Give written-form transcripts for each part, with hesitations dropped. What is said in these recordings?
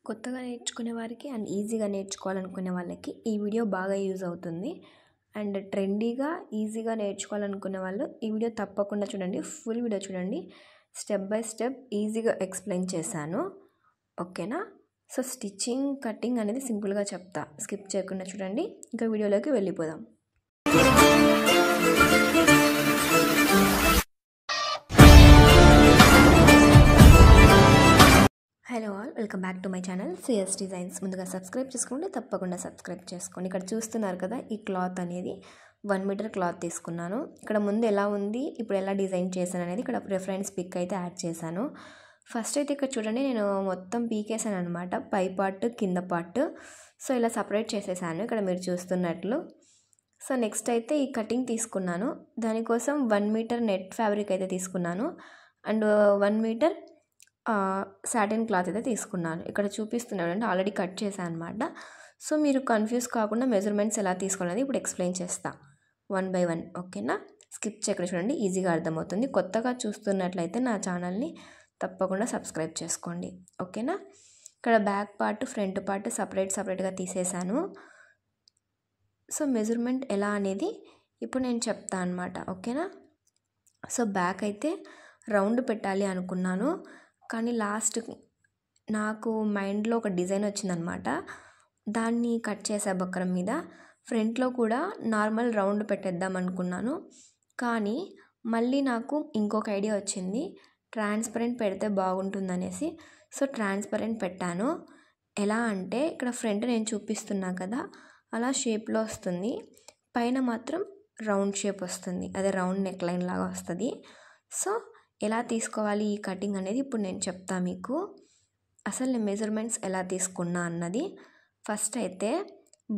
కొత్తగా నేర్చుకునే వారికి అండ్ ఈజీగా నేర్చుకోవాలనుకునే వాళ్ళకి ఈ వీడియో బాగా యూజ్ అవుతుంది. అండ్ ట్రెండీగా ఈజీగా నేర్చుకోవాలనుకునే వాళ్ళు ఈ వీడియో తప్పకుండా చూడండి. ఫుల్ వీడియో చూడండి. స్టెప్ బై స్టెప్ ఈజీగా ఎక్స్ప్లెయిన్ చేశాను. ఓకేనా? సో స్టిచ్చింగ్ కటింగ్ అనేది సింపుల్గా చెప్తా, స్కిప్ చేయకుండా చూడండి. ఇంకా వీడియోలోకి వెళ్ళిపోదాం. Hello all, welcome back to my channel CS designs. ముందుగా సబ్స్క్రైబ్ చేసుకోండి, తప్పకుండా సబ్స్క్రైబ్ చేసుకోండి. ఇక్కడ చూస్తున్నారు కదా, ఈ క్లాత్ అనేది 1 మీటర్ క్లాత్ తీసుకున్నాను. ఇక్కడ ముందు ఎలా ఉంది, ఇప్పుడు ఎలా డిజైన్ చేశాను అనేది ఇక్కడ రిఫరెన్స్ పిక్ అయితే యాడ్ చేశాను. ఫస్ట్ అయితే ఇక్కడ చూడండి, నేను మొత్తం పీకేసాను అనమాట, పై పార్ట్ కింద పార్ట్. సో ఇలా సపరేట్ చేసేసాను ఇక్కడ మీరు చూస్తున్నట్లు. సో నెక్స్ట్ అయితే ఈ కటింగ్ తీసుకున్నాను. దానికోసం 1 మీటర్ నెట్ ఫ్యాబ్రిక్ అయితే తీసుకున్నాను అండ్ 1 మీటర్ సాటిన్ క్లాత్ అయితే తీసుకున్నాను. ఇక్కడ చూపిస్తున్నాను అంటే ఆల్రెడీ కట్ చేశాను అనమాట. సో మీరు కన్ఫ్యూజ్ కాకుండా మెజర్మెంట్స్ ఎలా తీసుకోవాలని ఇప్పుడు ఎక్స్ప్లెయిన్ చేస్తా 1 బై 1. ఓకేనా? స్కిప్ చేయకుండా చూడండి, ఈజీగా అర్థమవుతుంది. కొత్తగా చూస్తున్నట్లయితే నా ఛానల్ని తప్పకుండా సబ్స్క్రైబ్ చేసుకోండి. ఓకేనా? ఇక్కడ బ్యాక్ పార్ట్ ఫ్రంట్ పార్ట్ సపరేట్గా తీసేసాను. సో మెజర్మెంట్ ఎలా అనేది ఇప్పుడు నేను చెప్తాను అనమాట. ఓకేనా? సో బ్యాక్ అయితే రౌండ్ పెట్టాలి అనుకున్నాను, కానీ లాస్ట్ నాకు మైండ్లో ఒక డిజైన్ వచ్చిందనమాట. దాన్ని కట్ చేసా బక్రం మీద. ఫ్రంట్లో కూడా నార్మల్ రౌండ్ పెట్టేద్దాం అనుకున్నాను, కానీ మళ్ళీ నాకు ఇంకొక ఐడియా వచ్చింది, ట్రాన్స్పరెంట్ పెడితే బాగుంటుందనేసి. సో ట్రాన్స్పరెంట్ పెట్టాను. ఎలా అంటే ఇక్కడ ఫ్రంట్ నేను చూపిస్తున్నా కదా, అలా షేప్లో వస్తుంది, పైన మాత్రం రౌండ్ షేప్ వస్తుంది, అదే రౌండ్ నెక్ లైన్ లాగా వస్తుంది. సో ఎలా తీసుకోవాలి ఈ కటింగ్ అనేది ఇప్పుడు నేను చెప్తా మీకు. అసలు నేను మెజర్మెంట్స్ ఎలా తీసుకున్నా అన్నది. ఫస్ట్ అయితే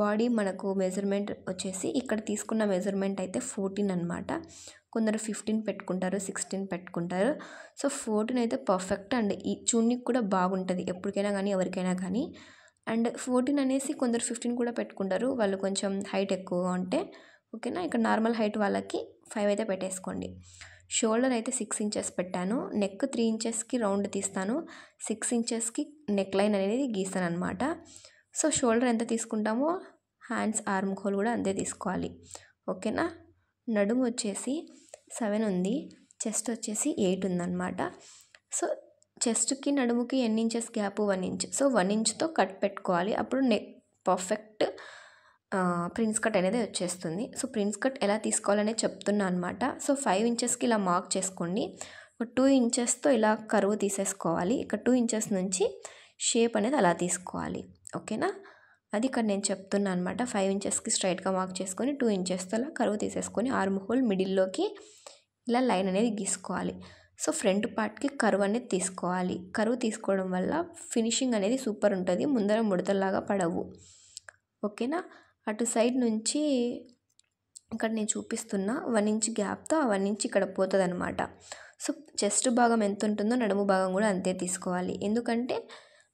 బాడీ మనకు మెజర్మెంట్ వచ్చేసి ఇక్కడ తీసుకున్న మెజర్మెంట్ అయితే 14 అనమాట. కొందరు 15 పెట్టుకుంటారు, 16 పెట్టుకుంటారు. సో 14 అయితే పర్ఫెక్ట్ అండ్ ఈ చున్నీకి కూడా బాగుంటుంది ఎప్పటికైనా కానీ ఎవరికైనా కానీ. అండ్ 14 అనేసి కొందరు 15 కూడా పెట్టుకుంటారు, వాళ్ళు కొంచెం హైట్ ఎక్కువగా ఉంటే. ఓకేనా? ఇక్కడ నార్మల్ హైట్ వాళ్ళకి 5 అయితే పెట్టేసుకోండి. షోల్డర్ అయితే 6 ఇంచెస్ పెట్టాను. నెక్ 3 ఇంచెస్కి రౌండ్ తీస్తాను, 6 ఇంచెస్కి నెక్ లైన్ అనేది గీస్తాను అనమాట. సో షోల్డర్ ఎంత తీసుకుంటామో హ్యాండ్స్ ఆర్మ్ హోల్ కూడా అంతే తీసుకోవాలి. ఓకేనా? నడుము వచ్చేసి 7 ఉంది, చెస్ట్ వచ్చేసి 8 ఉందన్నమాట. సో చెస్ట్కి నడుముకి ఎన్ని ఇంచెస్ గ్యాప్? 1 ఇంచ్. సో 1 ఇంచ్తో కట్ పెట్టుకోవాలి, అప్పుడు నెక్ పర్ఫెక్ట్ ప్రిన్స్ కట్ అనేది వచ్చేస్తుంది. సో ప్రిన్స్ కట్ ఎలా తీసుకోవాలనే చెప్తున్నా అనమాట. సో 5 ఇంచెస్కి ఇలా మార్క్ చేసుకోండి. 2 ఇంచెస్తో ఇలా కరువు తీసేసుకోవాలి. ఇక్కడ 2 ఇంచెస్ నుంచి షేప్ అనేది అలా తీసుకోవాలి. ఓకేనా? అది ఇక్కడ నేను చెప్తున్నా అనమాట. 5 ఇంచెస్కి స్ట్రైట్గా మార్క్ చేసుకొని 2 ఇంచెస్తో అలా కరువు తీసేసుకొని ఆర్మ్ హోల్ మిడిల్లోకి ఇలా లైన్ అనేది గీసుకోవాలి. సో ఫ్రంట్ పార్ట్కి కరువు అనేది తీసుకోవాలి. కరువు తీసుకోవడం వల్ల ఫినిషింగ్ అనేది సూపర్ ఉంటుంది, ముందర ముడతల్లాగా పడవు. ఓకేనా? అటు సైడ్ నుంచి ఇక్కడ నేను చూపిస్తున్నా 1 ఇంచ్ గ్యాప్తో ఆ 1 ఇంచ్ ఇక్కడ పోతుంది అనమాట. సో చెస్ట్ భాగం ఎంత ఉంటుందో నడుము భాగం కూడా అంతే తీసుకోవాలి, ఎందుకంటే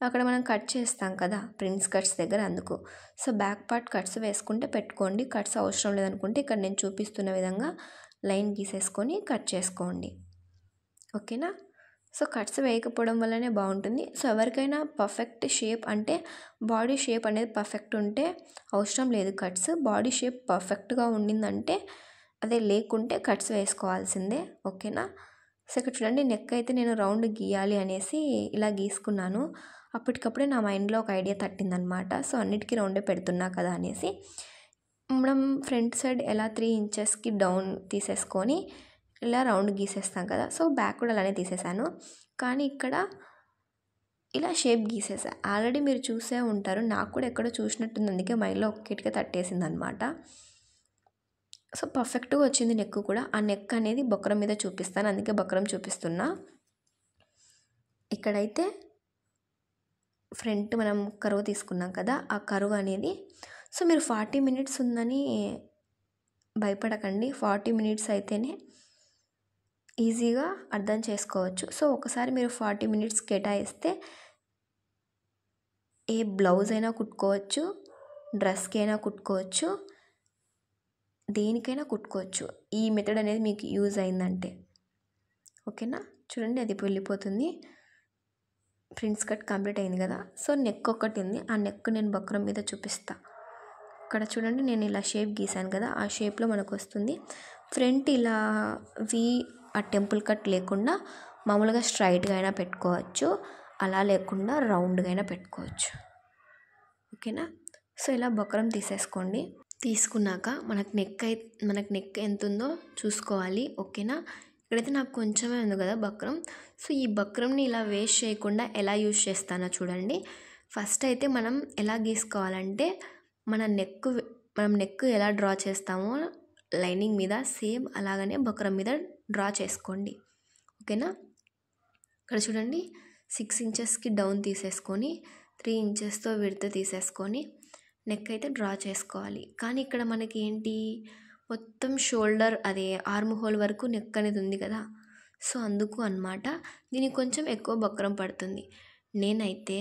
అక్కడ మనం కట్ చేస్తాం కదా ప్రిన్స్ కట్స్ దగ్గర, అందుకు. సో బ్యాక్ పార్ట్ కట్స్ వేసుకుంటే పెట్టుకోండి, కట్స్ అవసరం లేదనుకుంటే ఇక్కడ నేను చూపిస్తున్న విధంగా లైన్ గీసేసుకొని కట్ చేసుకోండి. ఓకేనా? సో కట్స్ వేయకపోవడం వల్లనే బాగుంటుంది. సో ఎవరికైనా పర్ఫెక్ట్ షేప్ అంటే బాడీ షేప్ అనేది పర్ఫెక్ట్ ఉంటే అవసరం లేదు కట్స్. బాడీ షేప్ పర్ఫెక్ట్గా ఉండిందంటే, అదే లేకుంటే కట్స్ వేసుకోవాల్సిందే. ఓకేనా? సో ఇక్కడ చూడండి, నెక్ అయితే నేను రౌండ్ గీయాలి అనేసి ఇలా గీసుకున్నాను. అప్పటికప్పుడే నా మైండ్లో ఒక ఐడియా తట్టిందనమాట. సో అన్నిటికీ రౌండే పెడుతున్నా కదా అనేసి. మనం ఫ్రంట్ సైడ్ ఎలా 3 ఇంచెస్కి డౌన్ తీసేసుకొని ఇలా రౌండ్ గీసేస్తాం కదా, సో బ్యాక్ కూడా అలానే తీసేసాను. కానీ ఇక్కడ ఇలా షేప్ గీసేసా, ఆల్రెడీ మీరు చూసే ఉంటారు, నాకు కూడా ఎక్కడో చూసినట్టుంది, అందుకే మైండ్లో ఒక్కటిగా తట్టేసింది అనమాట. సో పర్ఫెక్ట్గా వచ్చింది నెక్ కూడా. ఆ నెక్ అనేది బొక్కరం మీద చూపిస్తాను, అందుకే బొక్కరం చూపిస్తున్నా. ఇక్కడైతే ఫ్రంట్ మనం కరువు తీసుకున్నాం కదా, ఆ కరువు అనేది, సో మీరు 40 మినిట్స్ ఉందని భయపడకండి. 40 మినిట్స్ అయితేనే ఈజీగా అర్థం చేసుకోవచ్చు. సో ఒకసారి మీరు 40 మినిట్స్ కేటాయిస్తే ఏ బ్లౌజ్ అయినా కుట్టుకోవచ్చు, డ్రెస్కి అయినా కుట్టుకోవచ్చు, దేనికైనా కుట్టుకోవచ్చు ఈ మెథడ్ అనేది మీకు యూజ్ అయిందంటే. ఓకేనా? చూడండి, అది వెళ్ళిపోతుంది. ప్రిన్స్ కట్ కంప్లీట్ అయింది కదా. సో నెక్ ఒకటి ఉంది, ఆ నెక్ నేను బక్రం మీద చూపిస్తా. ఇక్కడ చూడండి, నేను ఇలా షేప్ గీసాను కదా, ఆ షేప్లో మనకు వస్తుంది. ఫ్రంట్ ఇలా ఆ టెంపుల్ కట్ లేకుండా మామూలుగా స్ట్రైట్గా అయినా పెట్టుకోవచ్చు, అలా లేకుండా రౌండ్గా అయినా పెట్టుకోవచ్చు. ఓకేనా. సో ఇలా బక్రం తీసేసుకోండి. తీసుకున్నాక మనకు నెక్ ఎంత ఉందో చూసుకోవాలి. ఓకేనా. ఇక్కడైతే నాకు కొంచెమే ఉంది కదా బక్రం. సో ఈ బక్రంని ఇలా వేస్ట్ చేయకుండా ఎలా యూజ్ చేస్తానో చూడండి. ఫస్ట్ అయితే మనం ఎలా గీసుకోవాలంటే మనం నెక్ ఎలా డ్రా చేస్తామో లైనింగ్ మీద సేమ్ అలాగనే బక్రం మీద డ్రా చేసుకోండి. ఓకేనా. ఇక్కడ చూడండి, 6 ఇంచెస్కి డౌన్ తీసేసుకొని 3 ఇంచెస్తో విడ్త్ తీసేసుకొని నెక్ అయితే డ్రా చేసుకోవాలి. కానీ ఇక్కడ మనకి ఏంటి, మొత్తం షోల్డర్ అదే ఆర్మ్ హోల్ వరకు నెక్ అనేది ఉంది కదా. సో అందుకు అన్నమాట దీనికి కొంచెం ఎక్కువ బక్రం పడుతుంది. నేనైతే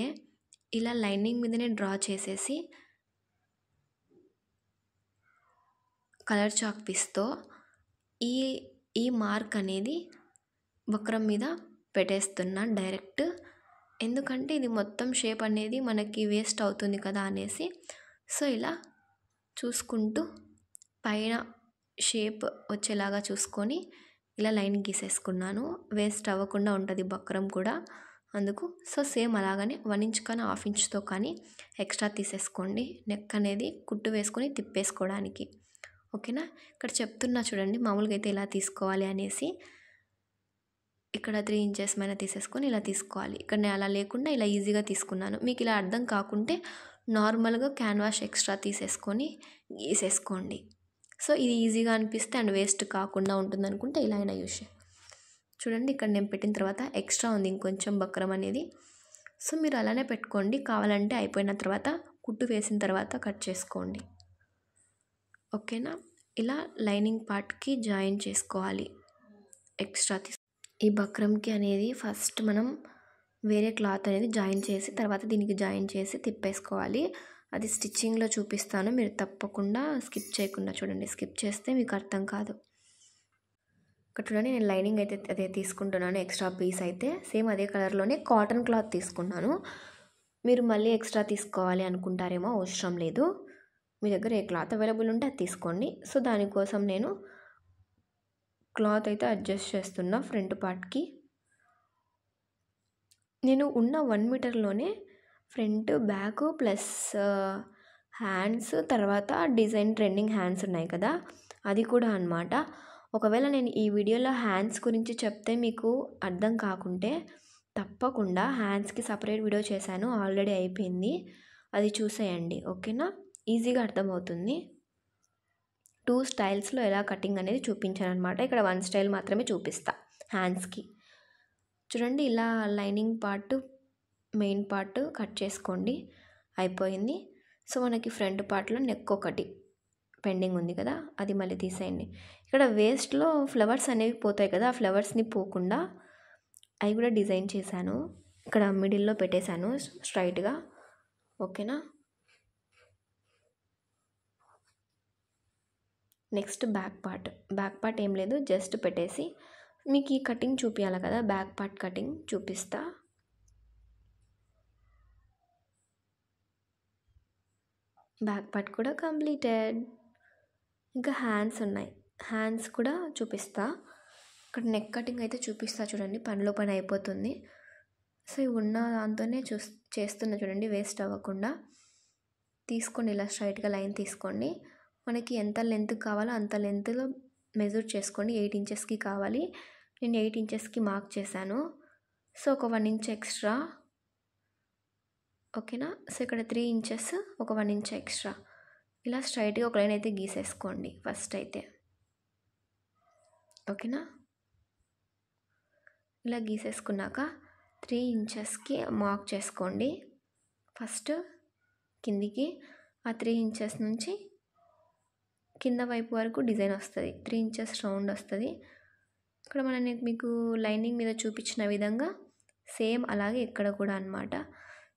ఇలా లైనింగ్ మీదనే డ్రా చేసేసి కలర్ చాక్ పీస్తో ఈ మార్క్ అనేది బక్రం మీద పెట్టేస్తున్నా డైరెక్ట్. ఎందుకంటే ఇది మొత్తం షేప్ అనేది మనకి వేస్ట్ అవుతుంది కదా అనేసి. సో ఇలా చూసుకుంటూ పైన షేప్ వచ్చేలాగా చూసుకొని ఇలా లైన్ గీసేసుకున్నాను. వేస్ట్ అవ్వకుండా ఉంటుంది బక్రం కూడా అందుకు. సో సేమ్ అలాగనే 1 ఇంచ్ కానీ 1/2 ఇంచ్తో కానీ ఎక్స్ట్రా తీసేసుకోండి, నెక్ అనేది కుట్టు వేసుకొని తిప్పేసుకోవడానికి. ఓకేనా. ఇక్కడ చెప్తున్నా చూడండి, మామూలుగా అయితే ఇలా తీసుకోవాలి అనేసి. ఇక్కడ 3 ఇంచెస్ పైన తీసేసుకొని ఇలా తీసుకోవాలి. ఇక్కడ నేను అలా లేకుండా ఇలా ఈజీగా తీసుకున్నాను. మీకు ఇలా అర్థం కాకుంటే నార్మల్గా క్యాన్వాస్ ఎక్స్ట్రా తీసేసుకొని గీసేసుకోండి. సో ఇది ఈజీగా అనిపిస్తే అండ్ వేస్ట్ కాకుండా ఉంటుంది అనుకుంటే ఇలా అయినా యూస్ చూడండి. ఇక్కడ నేను పెట్టిన తర్వాత ఎక్స్ట్రా ఉంది ఇంకొంచెం బక్రం అనేది. సో మీరు అలానే పెట్టుకోండి, కావాలంటే అయిపోయిన తర్వాత కుట్టు వేసిన తర్వాత కట్ చేసుకోండి. ఓకేనా. ఇలా లైనింగ్ పార్ట్కి జాయిన్ చేసుకోవాలి ఎక్స్ట్రా ఈ బక్రంకి అనేది. ఫస్ట్ మనం వేరే క్లాత్ అనేది జాయిన్ చేసి తర్వాత దీనికి జాయిన్ చేసి తిప్పేసుకోవాలి. అది స్టిచ్చింగ్లో చూపిస్తాను, మీరు తప్పకుండా స్కిప్ చేయకుండా చూడండి. స్కిప్ చేస్తే మీకు అర్థం కాదు. ఇక్కడ చూడండి, నేను లైనింగ్ అయితే అదే తీసుకుంటున్నాను. ఎక్స్ట్రా పీస్ అయితే సేమ్ అదే కలర్లోనే కాటన్ క్లాత్ తీసుకున్నాను. మీరు మళ్ళీ ఎక్స్ట్రా తీసుకోవాలి అనుకుంటారేమో, అవసరం లేదు. మీ దగ్గర ఏ క్లాత్ అవైలబుల్ ఉంటే అది తీసుకోండి. సో దానికోసం నేను క్లాత్ అయితే అడ్జస్ట్ చేస్తున్నా ఫ్రంట్ పార్ట్కి. నేను ఉన్న 1 మీటర్లోనే ఫ్రంట్ బ్యాక్ ప్లస్ హ్యాండ్స్, తర్వాత డిజైన్ ట్రెండింగ్ హ్యాండ్స్ ఉన్నాయి కదా, అది కూడా అన్నమాట. ఒకవేళ నేను ఈ వీడియోలో హ్యాండ్స్ గురించి చెప్తే మీకు అర్థం కాకుంటే తప్పకుండా హ్యాండ్స్కి సపరేట్ వీడియో చేశాను, ఆల్రెడీ అయిపోయింది, అది చూసేయండి. ఓకేనా. ఈజీగా అర్థమవుతుంది. 2 స్టైల్స్లో ఎలా కటింగ్ అనేది చూపించాను అనమాట. ఇక్కడ 1 స్టైల్ మాత్రమే చూపిస్తా హ్యాండ్స్కి. చూడండి, ఇలా lining part main part cut చేసుకోండి, అయిపోయింది. సో మనకి ఫ్రంట్ పార్ట్లో నెక్ ఒకటి పెండింగ్ ఉంది కదా, అది మళ్ళీ తీసేయండి. ఇక్కడ వేస్ట్లో ఫ్లవర్స్ అనేవి పోతాయి కదా, ఆ ఫ్లవర్స్ని పోకుండా అవి కూడా డిజైన్ చేశాను. ఇక్కడ మిడిల్లో పెట్టేశాను స్ట్రైట్గా. ఓకేనా. నెక్స్ట్ బ్యాక్ పార్ట్ ఏం లేదు, జస్ట్ పెట్టేసి మీకు ఈ కటింగ్ చూపించాలి కదా, బ్యాక్ పార్ట్ కటింగ్ చూపిస్తా. బ్యాక్ పార్ట్ కూడా కంప్లీటెడ్. ఇంకా హ్యాండ్స్ ఉన్నాయి, హ్యాండ్స్ కూడా చూపిస్తా. ఇక్కడ నెక్ కటింగ్ అయితే చూపిస్తా చూడండి, పనిలో పని అయిపోతుంది. సో ఇవి ఉన్న దాంతోనే చేస్తున్నా చూడండి, వేస్ట్ అవ్వకుండా. తీసుకోండి, ఇలా స్ట్రైట్గా లైన్ తీసుకోండి. మనకి ఎంత లెంత్ కావాలో అంత లెంత్లో మెజర్ చేసుకోండి. 8 ఇంచెస్కి కావాలి, నేను 8 ఇంచెస్కి మార్క్ చేశాను. సో ఒక 1 ఇంచ్ ఎక్స్ట్రా. ఓకేనా. సో ఇక్కడ 3 ఇంచెస్, ఒక 1 ఇంచ్ ఎక్స్ట్రా. ఇలా స్ట్రైట్గా ఒక లైన్ అయితే గీసేసుకోండి ఫస్ట్ అయితే. ఓకేనా. ఇలా గీసేసుకున్నాక 3 ఇంచెస్కి మార్క్ చేసుకోండి ఫస్ట్ కిందికి. ఆ 3 ఇంచెస్ నుంచి కింద వైపు వరకు డిజైన్ వస్తుంది, 3 ఇంచెస్ రౌండ్ వస్తుంది. ఇక్కడ మీకు లైనింగ్ మీద చూపించిన విధంగా సేమ్ అలాగే ఇక్కడ కూడా అన్నమాట.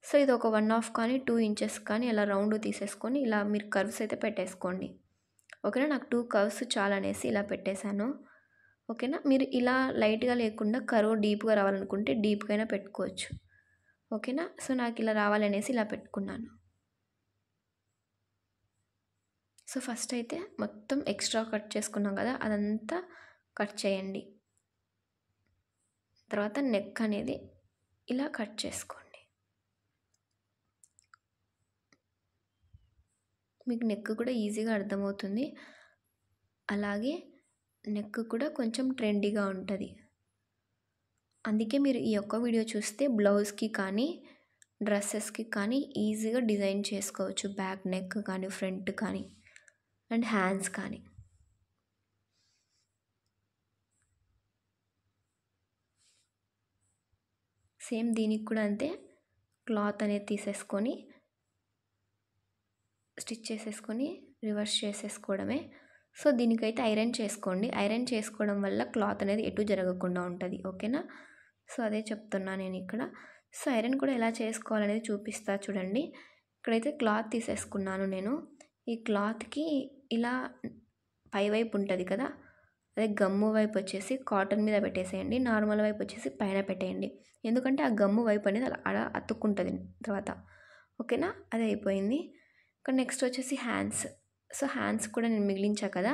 సో ఇది ఒక 1/2 కానీ 2 ఇంచెస్ కానీ అలా రౌండ్ తీసేసుకొని ఇలా మీరు కర్వ్స్ అయితే పెట్టేసుకోండి. ఓకేనా. నాకు 2 కర్వ్స్ చాలా అనేసి ఇలా పెట్టేశాను. ఓకేనా. మీరు ఇలా లైట్గా లేకుండా కర్వ్ డీప్గా రావాలనుకుంటే డీప్గా అయినా పెట్టుకోవచ్చు. ఓకేనా. సో నాకు ఇలా రావాలనేసి ఇలా పెట్టుకున్నాను. సో ఫస్ట్ అయితే మొత్తం ఎక్స్ట్రా కట్ చేసుకున్నాం కదా, అదంతా కట్ చేయండి. తర్వాత నెక్ అనేది ఇలా కట్ చేసుకోండి. మీకు నెక్ కూడా ఈజీగా అర్థమవుతుంది. అలాగే నెక్ కూడా కొంచెం ట్రెండీగా ఉంటుంది. అందుకే మీరు ఈ ఒక్క వీడియో చూస్తే బ్లౌజ్కి కానీ డ్రెస్సెస్కి కానీ ఈజీగా డిజైన్ చేసుకోవచ్చు. బ్యాక్ నెక్ కానీ ఫ్రంట్ కానీ అండ్ హ్యాండ్స్ కానీ. సేమ్ దీనికి కూడా అంతే. క్లాత్ అనేది తీసేసుకొని స్టిచ్ చేసేసుకొని రివర్స్ చేసేసుకోవడమే. సో దీనికైతే ఐరన్ చేసుకోండి. ఐరన్ చేసుకోవడం వల్ల క్లాత్ అనేది ఎటు జరగకుండా ఉంటుంది. ఓకేనా. సో అదే చెప్తున్నా నేను ఇక్కడ. సో ఐరన్ కూడా ఎలా చేసుకోవాలనేది చూపిస్తా చూడండి. ఇక్కడైతే క్లాత్ తీసేసుకున్నాను నేను. ఈ క్లాత్కి ఇలా పైవైపు ఉంటుంది కదా, అదే గమ్ము వైపు వచ్చేసి కాటన్ మీద పెట్టేసేయండి. నార్మల్ వైపు వచ్చేసి పైన పెట్టేయండి. ఎందుకంటే ఆ గమ్ము వైపు అనేది అలా అతుక్కుంటుంది తర్వాత. ఓకేనా. అది అయిపోయింది. ఇక్కడ నెక్స్ట్ వచ్చేసి హ్యాండ్స్. సో హ్యాండ్స్ కూడా నేను మిగిలించా కదా.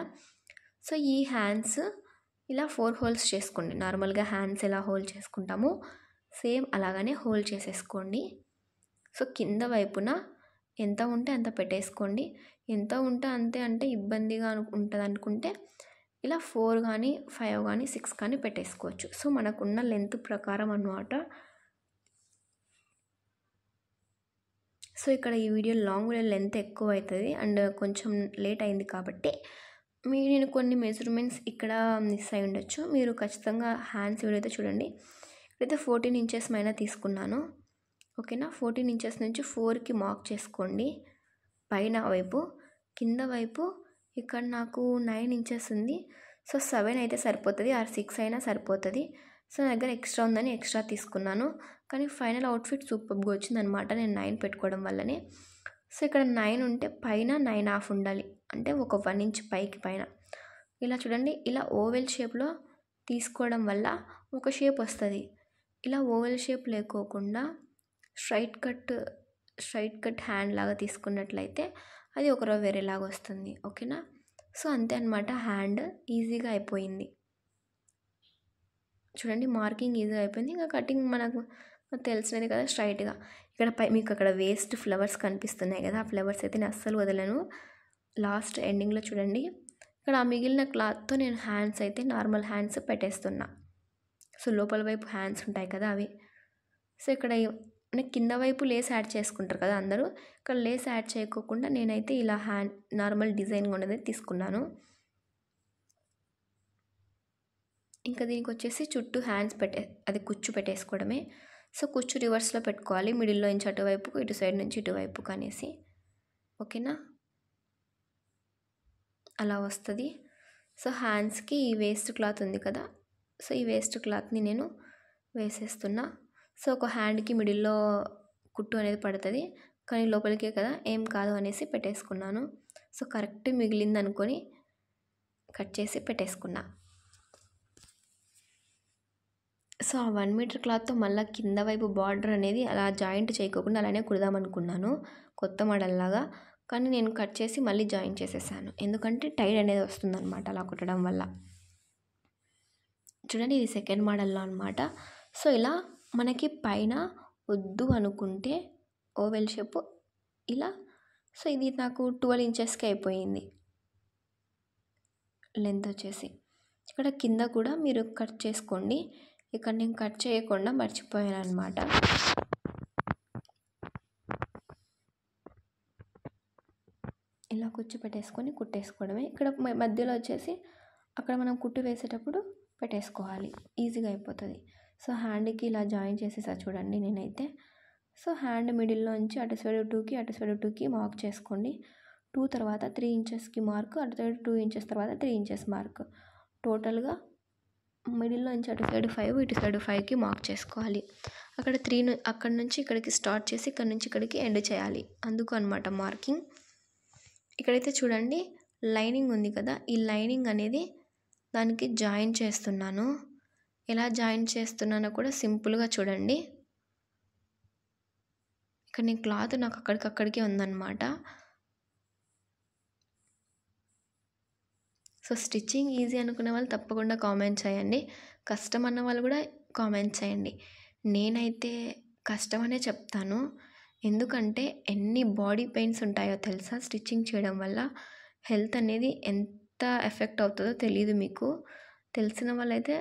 సో ఈ హ్యాండ్స్ ఇలా 4 హోల్స్ చేసుకోండి. నార్మల్గా హ్యాండ్స్ ఎలా హోల్ చేసుకుంటామో సేమ్ అలాగనే హోల్ చేసేసుకోండి. సో కింద వైపున ఎంత ఉంటే అంత పెట్టేసుకోండి. ఎంత ఉంటే అంతే అంటే ఇబ్బందిగా ఉంటుంది అనుకుంటే ఇలా 4 కానీ 5 కానీ 6 కానీ పెట్టేసుకోవచ్చు. సో మనకున్న లెంత్ ప్రకారం అన్నమాట. సో ఇక్కడ ఈ వీడియో లాంగ్ వీడియో లెంత్ ఎక్కువ అవుతుంది అండ్ కొంచెం లేట్ అయింది కాబట్టి నేను కొన్ని మెజర్మెంట్స్ ఇక్కడ మిస్ అయి ఉండొచ్చు. మీరు ఖచ్చితంగా హ్యాండ్స్ వీడియో అయితే చూడండి. ఇక్కడైతే 14 ఇంచెస్ పైన తీసుకున్నాను. ఓకేనా. 14 ఇంచెస్ నుంచి 4కి మార్క్ చేసుకోండి పైన వైపు. కింద వైపు ఇక్కడ నాకు 9 ఇంచెస్ ఉంది. సో 7 అయితే సరిపోతుంది, ఆర్ 6 అయినా సరిపోతుంది. సో నా దగ్గర ఎక్స్ట్రా ఉందని ఎక్స్ట్రా తీసుకున్నాను. కానీ ఫైనల్ అవుట్ఫిట్ సూపర్గా వచ్చిందనమాట నేను 9 పెట్టుకోవడం వల్లనే. సో ఇక్కడ 9 ఉంటే పైన 9.5 ఉండాలి. అంటే ఒక 1 ఇంచ్ పైకి పైన. ఇలా చూడండి. ఇలా ఓవెల్ షేప్లో తీసుకోవడం వల్ల ఒక షేప్ వస్తుంది. ఇలా ఓవెల్ షేప్ లేకోకుండా స్ట్రైట్ కట్ హ్యాండ్ లాగా తీసుకున్నట్లయితే అది ఒకరో వేరేలాగా వస్తుంది. ఓకేనా. సో అంతే అనమాట. హ్యాండ్ ఈజీగా అయిపోయింది. చూడండి మార్కింగ్ ఈజీగా అయిపోయింది. ఇంకా కటింగ్ మనకు తెలిసినది కదా స్ట్రైట్గా. ఇక్కడ మీకు అక్కడ వేస్ట్ ఫ్లవర్స్ కనిపిస్తున్నాయి కదా, ఆ ఫ్లవర్స్ అయితే నేను అస్సలు వదలను. లాస్ట్ ఎండింగ్లో చూడండి. ఇక్కడ ఆ మిగిలిన క్లాత్తో నేను హ్యాండ్స్ అయితే నార్మల్ హ్యాండ్స్ పెట్టేస్తున్నా. సో లోపల వైపు హ్యాండ్స్ ఉంటాయి కదా అవి. సో ఇక్కడ కింద వైపు లేస్ యాడ్ చేసుకుంటారు కదా అందరూ. ఇక్కడ లేస్ యాడ్ చేయకోకుండా నేనైతే ఇలా హ్యాండ్ నార్మల్ డిజైన్ ఉన్నది తీసుకున్నాను. ఇంకా దీనికి వచ్చేసి చుట్టూ హ్యాండ్స్ అది కుచ్చు పెట్టేసుకోవడమే. సో కుచ్చు రివర్స్లో పెట్టుకోవాలి. మిడిల్లో నుంచి అటువైపుకు, ఇటు సైడ్ నుంచి ఇటువైపుకు అనేసి. ఓకేనా. అలా వస్తుంది. సో హ్యాండ్స్కి ఈ వేస్ట్ క్లాత్ ఉంది కదా, సో ఈ వేస్ట్ క్లాత్ని నేను వేసేస్తున్నా. సో ఒక హ్యాండ్కి మిడిల్లో కుట్టు అనేది పడుతుంది, కానీ లోపలికే కదా ఏం కాదు అనేసి పెట్టేసుకున్నాను. సో కరెక్ట్ మిగిలింది అనుకొని కట్ చేసి పెట్టేసుకున్నా. సో ఆ 1 మీటర్ క్లాత్తో మళ్ళీ కింద వైపు బార్డర్ అనేది అలా జాయింట్ చేయకోకుండా అలానే కుడదామనుకున్నాను కొత్త మోడల్ లాగా. కానీ నేను కట్ చేసి మళ్ళీ జాయిన్ చేసేసాను. ఎందుకంటే టైట్ అనేది వస్తుందన్నమాట అలా కుట్టడం వల్ల. చూడండి ఇది సెకండ్ మోడల్లో అనమాట. సో ఇలా మనకి పైన వద్దు అనుకుంటే ఓవెల్ షేప్ ఇలా. సో ఇది నాకు 12 ఇంచెస్కి అయిపోయింది లెంత్ వచ్చేసి. ఇక్కడ కింద కూడా మీరు కట్ చేసుకోండి. ఇక్కడ నేను కట్ చేయకుండా మర్చిపోయాను అనమాట. ఇలా కుచ్చు పెట్టేసుకొని కుట్టేసుకోవడమే. ఇక్కడ మధ్యలో వచ్చేసి అక్కడ మనం కుట్టు వేసేటప్పుడు పెట్టేసుకోవాలి, ఈజీగా అయిపోతుంది. సో హ్యాండ్కి ఇలా జాయిన్ చేసేసా చూడండి నేనైతే. సో హ్యాండ్ మిడిల్లోంచి అటు సైడ్ 2కి అటు సైడ్ 2కి మార్క్ చేసుకోండి. 2 తర్వాత 3 ఇంచెస్కి మార్క్, అటు సైడ్ 2 ఇంచెస్ తర్వాత 3 ఇంచెస్ మార్క్. టోటల్గా మిడిల్లో నుంచి అటు సైడ్ 5, ఇటు సైడ్ 5కి మార్క్ చేసుకోవాలి. అక్కడ 3 అక్కడ నుంచి ఇక్కడికి స్టార్ట్ చేసి ఇక్కడ నుంచి ఇక్కడికి ఎండ్ చేయాలి. అందుకు అనమాట మార్కింగ్. ఇక్కడైతే చూడండి లైనింగ్ ఉంది కదా, ఈ లైనింగ్ అనేది దానికి జాయిన్ చేస్తున్నాను. ఎలా జాయిన్ చేస్తున్నానో కూడా సింపుల్గా చూడండి. కానీ క్లాత్ నాకు అక్కడికక్కడికే ఉందన్నమాట. సో స్టిచ్చింగ్ ఈజీ అనుకునే వాళ్ళు తప్పకుండా కామెంట్ చేయండి. కష్టం అన్న వాళ్ళు కూడా కామెంట్ చేయండి. నేనైతే కష్టమనే చెప్తాను. ఎందుకంటే ఎన్ని బాడీ పెయిన్స్ ఉంటాయో తెలుసా స్టిచ్చింగ్ చేయడం వల్ల. హెల్త్ అనేది ఎంత ఎఫెక్ట్ అవుతుందో తెలియదు మీకు. తెలిసిన వాళ్ళైతే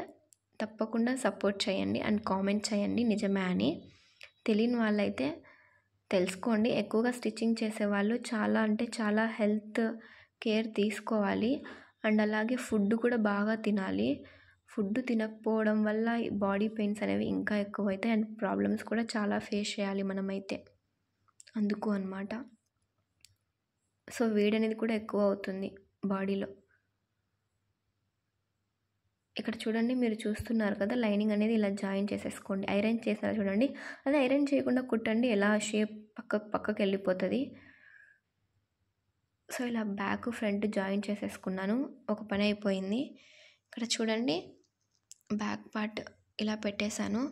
తప్పకుండా సపోర్ట్ చేయండి అండ్ కామెంట్ చేయండి నిజమే అని. తెలియని వాళ్ళైతే తెలుసుకోండి. ఎక్కువగా స్టిచ్చింగ్ చేసేవాళ్ళు చాలా అంటే చాలా హెల్త్ కేర్ తీసుకోవాలి. అండ్ అలాగే ఫుడ్ కూడా బాగా తినాలి. ఫుడ్ తినకపోవడం వల్ల బాడీ పెయిన్స్ అనేవి ఇంకా ఎక్కువైతాయి అండ్ ప్రాబ్లమ్స్ కూడా చాలా ఫేస్ చేయాలి మనమైతే. అందుకు అన్నమాట. సో వేడి అనేది కూడా ఎక్కువ అవుతుంది బాడీలో. ఇక్కడ చూడండి, మీరు చూస్తున్నారు కదా, లైనింగ్ అనేది ఇలా జాయిన్ చేసేసుకోండి. ఐరన్ చేసినారు చూడండి, అదే ఐరన్ చేయకుండా కుట్టండి, ఎలా షేప్ పక్కకు వెళ్ళిపోతుంది. సో ఇలా బ్యాక్ ఫ్రంట్ జాయిన్ చేసేసుకున్నాను. ఒక పని అయిపోయింది. ఇక్కడ చూడండి, బ్యాక్ పార్ట్ ఇలా పెట్టేశాను.